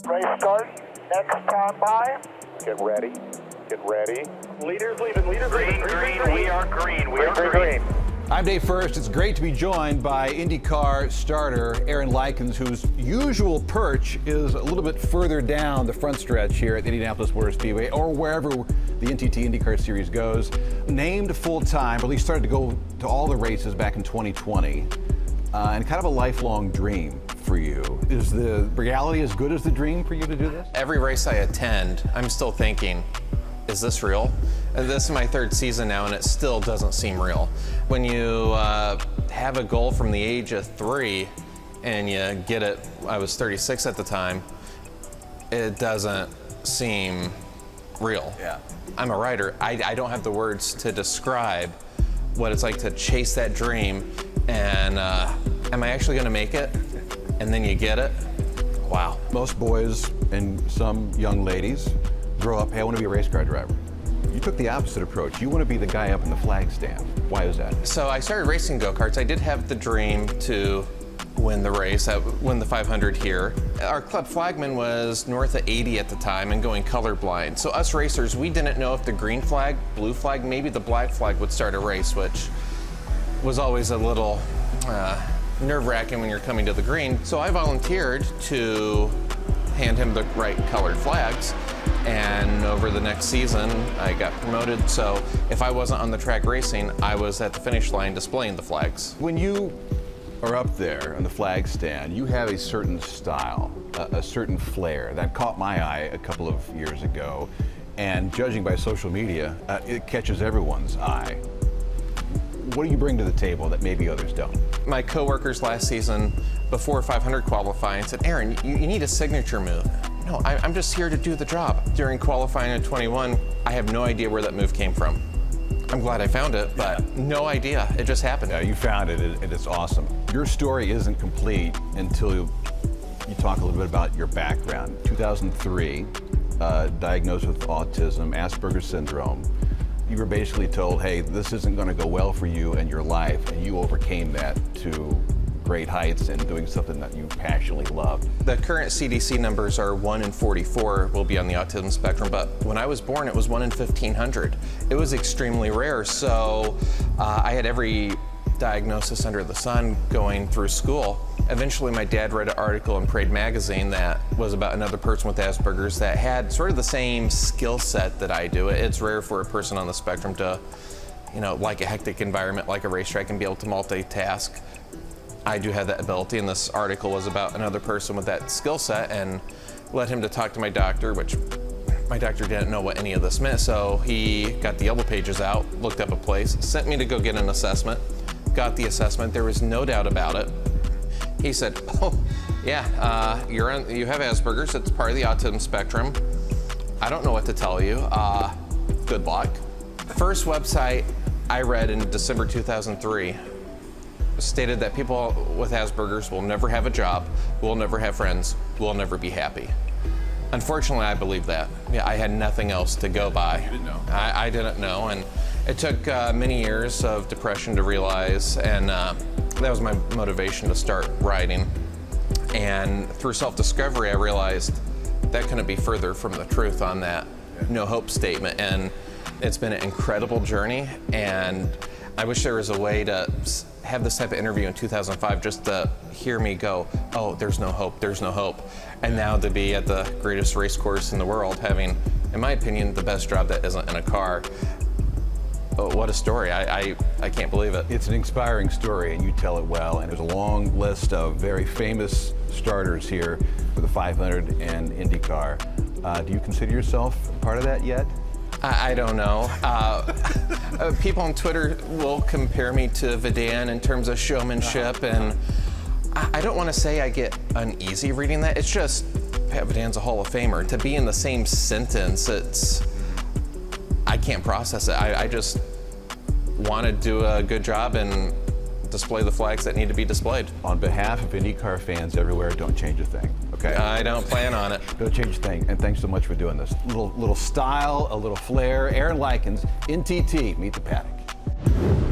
Race start. Next time by. Get ready. Get ready. Leaders leaving. Leaders Green, leaving. green. We are green. We are green. I'm Dave First. It's great to be joined by INDYCAR starter Aaron Likens, whose usual perch is a little bit further down the front stretch here at the Indianapolis Motor Speedway, or wherever the NTT IndyCar Series goes. Named full-time, but he started to go to all the races back in 2020, and kind of a lifelong dream for you. Is the reality as good as the dream for you to do this? Every race I attend, I'm still thinking, is this real? And this is my third season now, and it still doesn't seem real. When you have a goal from the age of 3 and you get it, I was 36 at the time, it doesn't seem real. Yeah. I'm a writer. I don't have the words to describe what it's like to chase that dream, and am I actually gonna make it? And then you get it. Wow. Most boys and some young ladies grow up, hey, I want to be a race car driver. You took the opposite approach. You want to be the guy up in the flag stand. Why is that? So I started racing go-karts. I did have the dream to win the race, win the 500 here. Our club flagman was north of 80 at the time and going colorblind. So us racers, we didn't know if the green flag, blue flag, maybe the black flag would start a race, which was always a little nerve-wracking when you're coming to the green. So I volunteered to hand him the right colored flags. And over the next season, I got promoted. So if I wasn't on the track racing, I was at the finish line displaying the flags. When you are up there on the flag stand, you have a certain style, a certain flair that caught my eye a couple of years ago. And judging by social media, it catches everyone's eye. What do you bring to the table that maybe others don't? My coworkers last season, before 500 qualifying, said, Aaron, you need a signature move. No, I'm just here to do the job. During qualifying in 21, I have no idea where that move came from. I'm glad I found it, but no idea. It just happened. Yeah, you found it, and it's awesome. Your story isn't complete until you talk a little bit about your background. 2003, diagnosed with autism, Asperger's syndrome. You were basically told, hey, this isn't going to go well for you and your life, and you overcame that to great heights and doing something that you passionately love. The current CDC numbers are 1 in 44 will be on the autism spectrum, but when I was born, it was 1 in 1,500. It was extremely rare, so I had every diagnosis under the sun going through school. Eventually, my dad read an article in Parade magazine that was about another person with Asperger's that had sort of the same skill set that I do. It's rare for a person on the spectrum to, like a hectic environment, like a racetrack, and be able to multitask. I do have that ability, and this article was about another person with that skill set, and led him to talk to my doctor, which my doctor didn't know what any of this meant, so he got the yellow pages out, looked up a place, sent me to go get an assessment, got the assessment. There was no doubt about it. He said, oh, yeah, you have Asperger's. It's part of the autism spectrum. I don't know what to tell you. Good luck. First website I read in December 2003 stated that people with Asperger's will never have a job, will never have friends, will never be happy. Unfortunately, I believe that. Yeah, I had nothing else to go by. You didn't know. I didn't know, and it took many years of depression to realize, and that was my motivation to start writing. And through self-discovery, I realized that couldn't be further from the truth on that no hope statement. And it's been an incredible journey, and I wish there was a way to have this type of interview in 2005 just to hear me go, oh, there's no hope, there's no hope. And now to be at the greatest race course in the world, having, in my opinion, the best job that isn't in a car. Oh, what a story. I can't believe it. It's an inspiring story, and you tell it well, and there's a long list of very famous starters here for the 500 and IndyCar. Do you consider yourself part of that yet? I don't know. People on Twitter will compare me to Vidan in terms of showmanship, and I don't want to say I get uneasy reading that. It's just, Pat Vidan's a Hall of Famer. To be in the same sentence, I can't process it. I just want to do a good job and display the flags that need to be displayed. On behalf of IndyCar fans everywhere, don't change a thing, okay? I don't plan on it. Don't change a thing, and thanks so much for doing this. Little style, a little flair. Aaron Likens, NTT, Meet the Paddock.